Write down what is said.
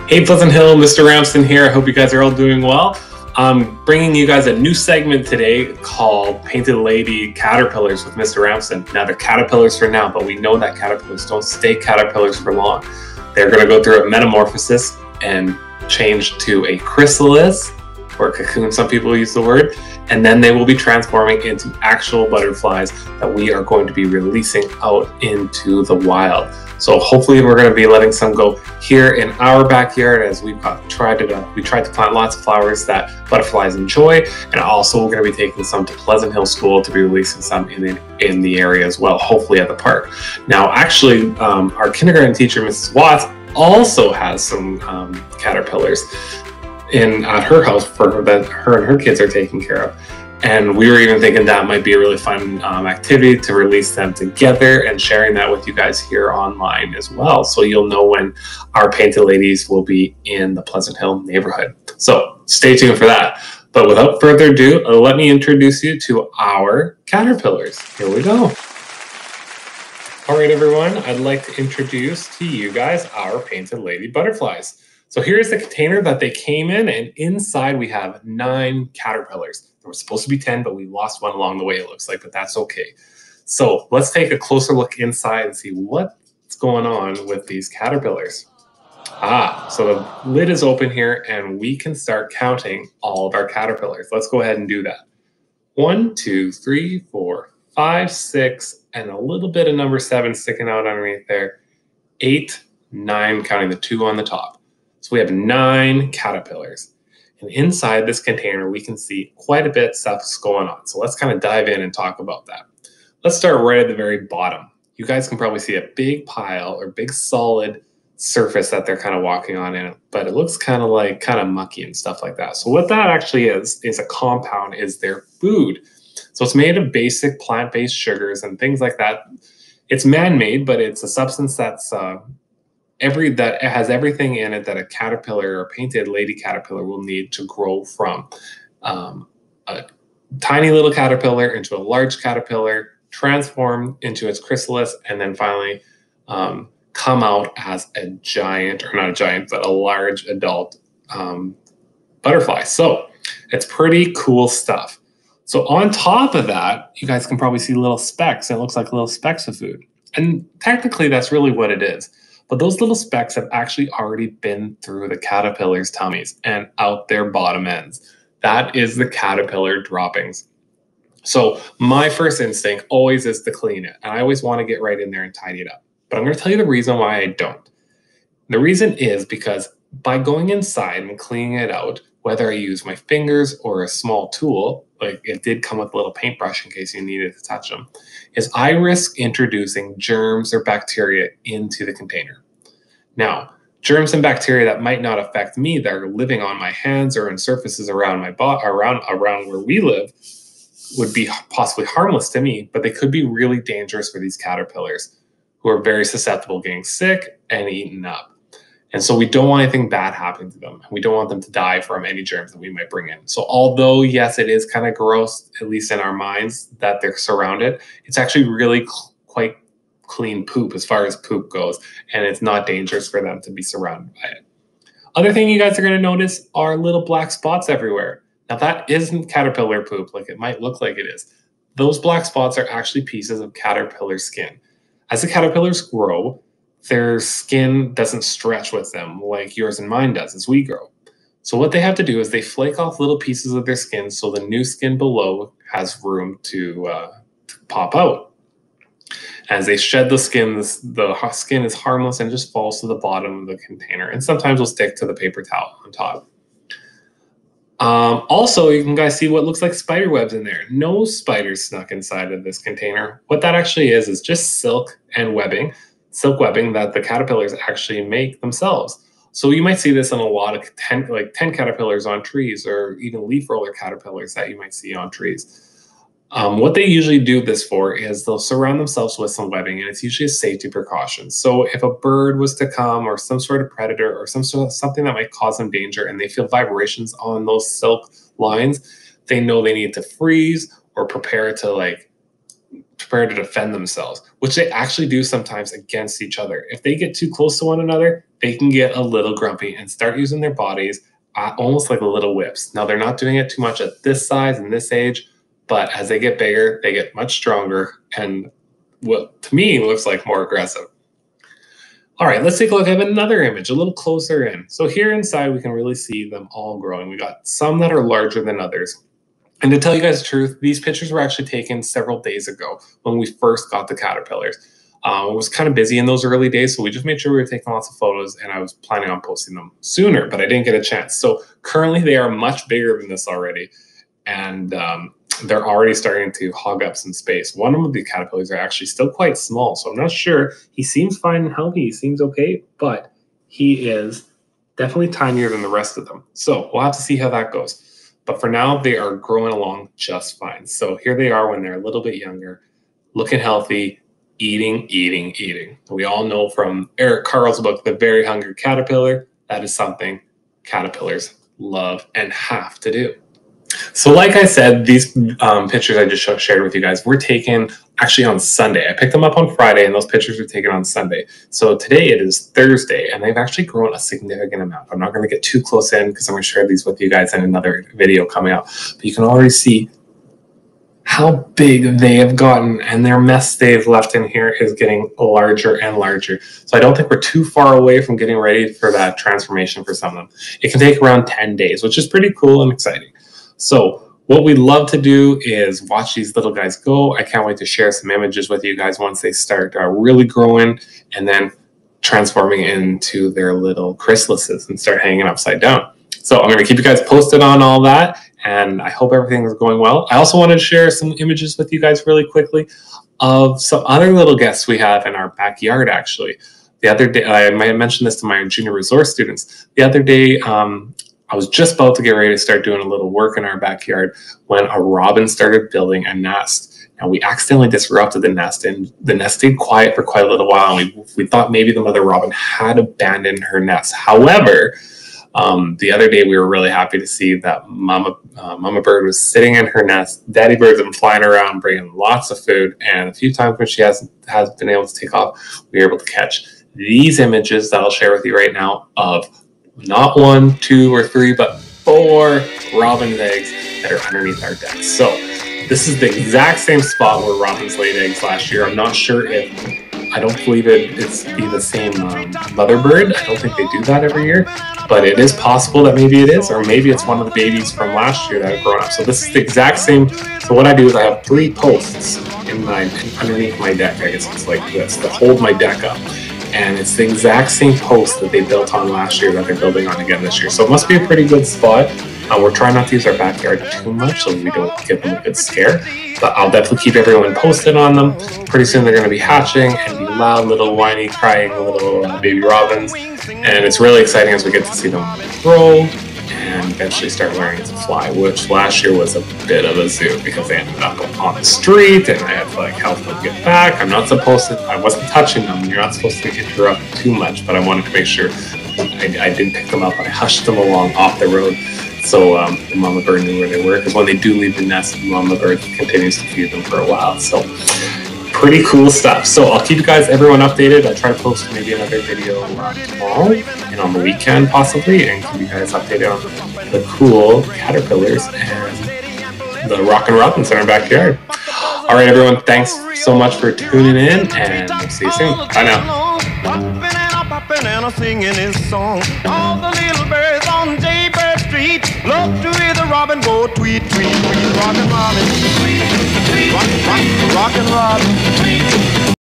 Hey Pleasant Hill, Mr. Ramsden here. I hope you guys are all doing well. I'm bringing you guys a new segment today called Painted Lady Caterpillars with Mr. Ramsden. Now they're caterpillars for now, but we know that caterpillars don't stay caterpillars for long. They're going to go through a metamorphosis and change to a chrysalis, or cocoon, some people use the word, and then they will be transforming into actual butterflies that we are going to be releasing out into the wild. So hopefully we're going to be letting some go here in our backyard as we've tried to plant lots of flowers that butterflies enjoy, and also we're going to be taking some to Pleasant Hill School to be releasing some in the area as well, hopefully at the park. Now actually our kindergarten teacher, Mrs. Watts, also has some caterpillars at her house that her and her kids are taking care of. And we were even thinking that might be a really fun activity to release them together and sharing that with you guys here online as well. So you'll know when our Painted Ladies will be in the Pleasant Hill neighborhood. So stay tuned for that. But without further ado, let me introduce you to our caterpillars. Here we go. All right, everyone, I'd like to introduce to you guys our Painted Lady butterflies. So here's the container that they came in, and inside we have 9 caterpillars. There was supposed to be 10, but we lost one along the way, it looks like, but that's okay. So let's take a closer look inside and see what's going on with these caterpillars. So the lid is open here, and we can start counting all of our caterpillars. Let's go ahead and do that. 1, 2, 3, 4, 5, 6, and a little bit of number 7 sticking out underneath there. 8, 9, counting the 2 on the top. So we have 9 caterpillars. And inside this container, we can see quite a bit of stuff's going on. So let's kind of dive in and talk about that. Let's start right at the very bottom. You guys can probably see a big pile or big solid surface that they're kind of walking on in it, but it looks kind of mucky and stuff like that. So what that actually is a compound, is their food. So it's made of basic plant-based sugars and things like that. It's man-made, but it's a substance that's that has everything in it that a caterpillar or painted lady caterpillar will need to grow from a tiny little caterpillar into a large caterpillar, transform into its chrysalis, and then finally come out as a giant, or not a giant, but a large adult butterfly. So it's pretty cool stuff. So on top of that, you guys can probably see little specks. It looks like little specks of food. And technically that's really what it is. But those little specks have actually already been through the caterpillar's tummies and out their bottom ends. That is the caterpillar droppings. So my first instinct always is to clean it. And I always want to get right in there and tidy it up. But I'm going to tell you the reason why I don't. The reason is because by going inside and cleaning it out, whether I use my fingers or a small tool, like it did come with a little paintbrush in case you needed to touch them, is I risk introducing germs or bacteria into the container. Now, germs and bacteria that might not affect me, that are living on my hands or in surfaces around my body, around where we live, would be possibly harmless to me, but they could be really dangerous for these caterpillars who are very susceptible to getting sick and eaten up. And so we don't want anything bad happening to them. We don't want them to die from any germs that we might bring in. So although, yes, it is kind of gross, at least in our minds, that they're surrounded, it's actually really quite clean poop as far as poop goes. And it's not dangerous for them to be surrounded by it. Other thing you guys are going to notice are little black spots everywhere. Now that isn't caterpillar poop like it might look like it is. Those black spots are actually pieces of caterpillar skin. As the caterpillars grow, their skin doesn't stretch with them like yours and mine does as we grow. So what they have to do is they flake off little pieces of their skin so the new skin below has room to pop out. As they shed the skin is harmless and just falls to the bottom of the container. And sometimes will stick to the paper towel on top. Also, you can guys see what looks like spider webs in there. No spiders snuck inside of this container. What that actually is just silk and webbing. Silk webbing that the caterpillars actually make themselves. So you might see this in a lot of 10 caterpillars on trees, or even leaf roller caterpillars that you might see on trees. What they usually do this for is they'll surround themselves with some webbing, and it's usually a safety precaution. So if a bird was to come, or some sort of predator, or something that might cause them danger, and they feel vibrations on those silk lines, they know they need to freeze or prepare to defend themselves, which they actually do sometimes against each other. If they get too close to one another, they can get a little grumpy and start using their bodies almost like little whips. Now, they're not doing it too much at this size and this age, but as they get bigger, they get much stronger and what to me looks like more aggressive. All right, let's take a look at another image a little closer in. So here inside, we can really see them all growing. We got some that are larger than others. And to tell you guys the truth, these pictures were actually taken several days ago when we first got the caterpillars. It was kind of busy in those early days, so we just made sure we were taking lots of photos, and I was planning on posting them sooner, but I didn't get a chance. So currently they are much bigger than this already, and they're already starting to hog up some space. One of the caterpillars are actually still quite small, so I'm not sure. He seems fine and healthy. He seems okay, but he is definitely tinier than the rest of them. So we'll have to see how that goes. But for now, they are growing along just fine. So here they are when they're a little bit younger, looking healthy, eating. We all know from Eric Carle's book, The Very Hungry Caterpillar, that is something caterpillars love and have to do. So like I said, these pictures I just shared with you guys were taken actually on Sunday. I picked them up on Friday, and those pictures were taken on Sunday. So today it is Thursday, and they've actually grown a significant amount. I'm not going to get too close in because I'm going to share these with you guys in another video coming up. But you can already see how big they have gotten, and their mess they've left in here is getting larger and larger. So I don't think we're too far away from getting ready for that transformation for some of them. It can take around 10 days, which is pretty cool and exciting. So what we love to do is watch these little guys go. I can't wait to share some images with you guys once they start really growing and then transforming into their little chrysalises and start hanging upside down. So I'm going to keep you guys posted on all that, and I hope everything is going well. I also wanted to share some images with you guys really quickly of some other little guests we have in our backyard, actually. The other day, I might have mentioned this to my junior resource students. The other day, I was just about to get ready to start doing a little work in our backyard when a robin started building a nest. And we accidentally disrupted the nest, and the nest stayed quiet for quite a little while. And we thought maybe the mother robin had abandoned her nest. However, the other day we were really happy to see that mama bird was sitting in her nest. Daddy birds have been flying around, bringing lots of food. And a few times when she has been able to take off, we were able to catch these images that I'll share with you right now of not 1, 2, or 3, but 4 robin's eggs that are underneath our deck. So this is the exact same spot where robins laid eggs last year. I'm not sure if, I don't believe it's the same mother bird. I don't think they do that every year, but it is possible that maybe it is, or maybe it's one of the babies from last year that have grown up. So this is the exact same. So what I do is I have 3 posts underneath my deck. I guess it's like this to hold my deck up. And it's the exact same post that they built on last year that they're building on again this year. So it must be a pretty good spot. We're trying not to use our backyard too much so we don't give them a good scare. But I'll definitely keep everyone posted on them. Pretty soon they're going to be hatching and be loud, little whiny, crying little baby robins. And it's really exciting as we get to see them grow and eventually start learning to fly, which last year was a bit of a zoo because they ended up on the street and I had to help them get back. I wasn't touching them. You're not supposed to interrupt too much, but I wanted to make sure I didn't pick them up. I hushed them along off the road so the mama bird knew where they were, because when they do leave the nest, the mama bird continues to feed them for a while. So pretty cool stuff. So I'll keep everyone updated. I'll try to post maybe another video tomorrow and on the weekend possibly, and keep you guys updated on the cool caterpillars and the Rockin Robins in our backyard. All right, everyone, thanks so much for tuning in, and we'll see you soon. Bye now. And singing his song. All the little birds on Jaybird Street love to hear the robin go tweet, tweet, tweet. Rockin' Robin, tweet, tweet, rock, rock, Rockin' Robin.